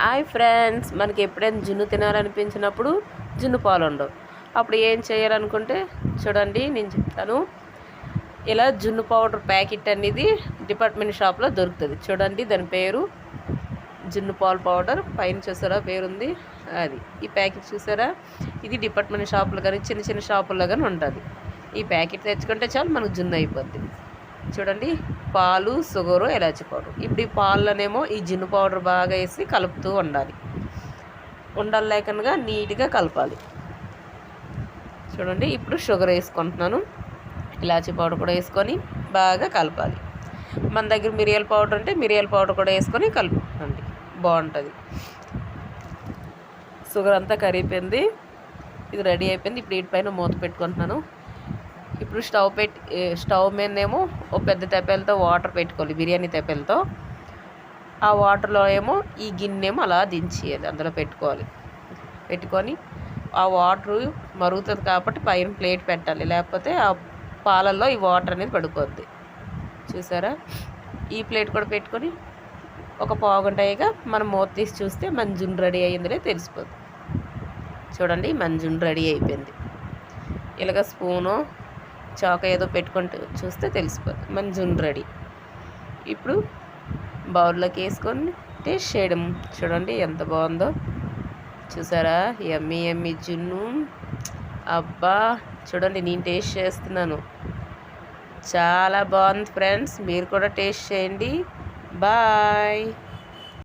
Hi friends, మనకి ఎప్పుడైనా జున్ను తినాలనిపించినప్పుడు జున్ను పాలు ఉండవు. అప్పుడు ఏం చేయాలనుకుంటే చూడండి, నేను చెప్తాను. ఇలా జున్ను పౌడర్ ప్యాకెట్ అనేది డిపార్ట్మెంట్ షాప్లో దొరుకుతుంది. చూడండి, దాని పేరు జున్ను పాలు పౌడర్. పైన చూసారా పేరుంది, అది ఈ ప్యాకెట్ చూసారా. ఇది డిపార్ట్మెంట్ షాపులో కానీ చిన్న చిన్న షాపుల్లో కానీ ఉంటుంది. ఈ ప్యాకెట్ తెచ్చుకుంటే చాలు మనకు జున్ను అయిపోద్ది. చూడండి, పాలు, షుగరు, ఎలాచి పౌడర్. ఇప్పుడు ఈ పాలలోనేమో ఈ జున్ను పౌడర్ బాగా వేసి కలుపుతూ ఉండాలి. ఉండలు లేకుండా నీట్గా కలపాలి. చూడండి, ఇప్పుడు షుగర్ వేసుకుంటున్నాను. ఇలాచి పౌడర్ కూడా వేసుకొని బాగా కలపాలి. మన దగ్గర మిరియాల పౌడర్ అంటే మిరియాల పౌడర్ కూడా వేసుకొని కలుపుకోండి, బాగుంటుంది. షుగర్ అంతా కరిగిపోయింది, ఇది రెడీ అయిపోయింది. ఇప్పుడు వీటిపైన మూత పెట్టుకుంటున్నాను. ఇప్పుడు స్టవ్ మీదనేమో ఓ పెద్ద తెప్పలతో వాటర్ పెట్టుకోవాలి, బిర్యానీ తెప్పలతో. ఆ వాటర్లో ఏమో ఈ గిన్నెమో అలా దించేయాలి, అందులో పెట్టుకొని ఆ వాటరు మరుగుతుంది కాబట్టి పైన ప్లేట్ పెట్టాలి, లేకపోతే ఆ పాలల్లో ఈ వాటర్ అనేది పడిపోద్ది. చూసారా, ఈ ప్లేట్ కూడా పెట్టుకొని ఒక పావుగంట అయ్యాక మనం మూత తీసి చూస్తే మన జున్ను రెడీ అయ్యిందనే తెలిసిపోద్ది. చూడండి, మన జున్ను రెడీ అయిపోయింది. ఇలాగ స్పూను చాక ఏదో పెట్టుకుంటూ చూస్తే తెలిసిపోద్ది మన జున్ను రెడీ. ఇప్పుడు బౌల్లోకి వేసుకొని టేస్ట్ చేయడం. చూడండి ఎంత బాగుందో, చూసారా, యమ్మీ యమ్మీ జున్ను. అబ్బా, చూడండి, నేను టేస్ట్ చేస్తున్నాను, చాలా బాగుంది ఫ్రెండ్స్. మీరు కూడా టేస్ట్ చేయండి. బాయ్.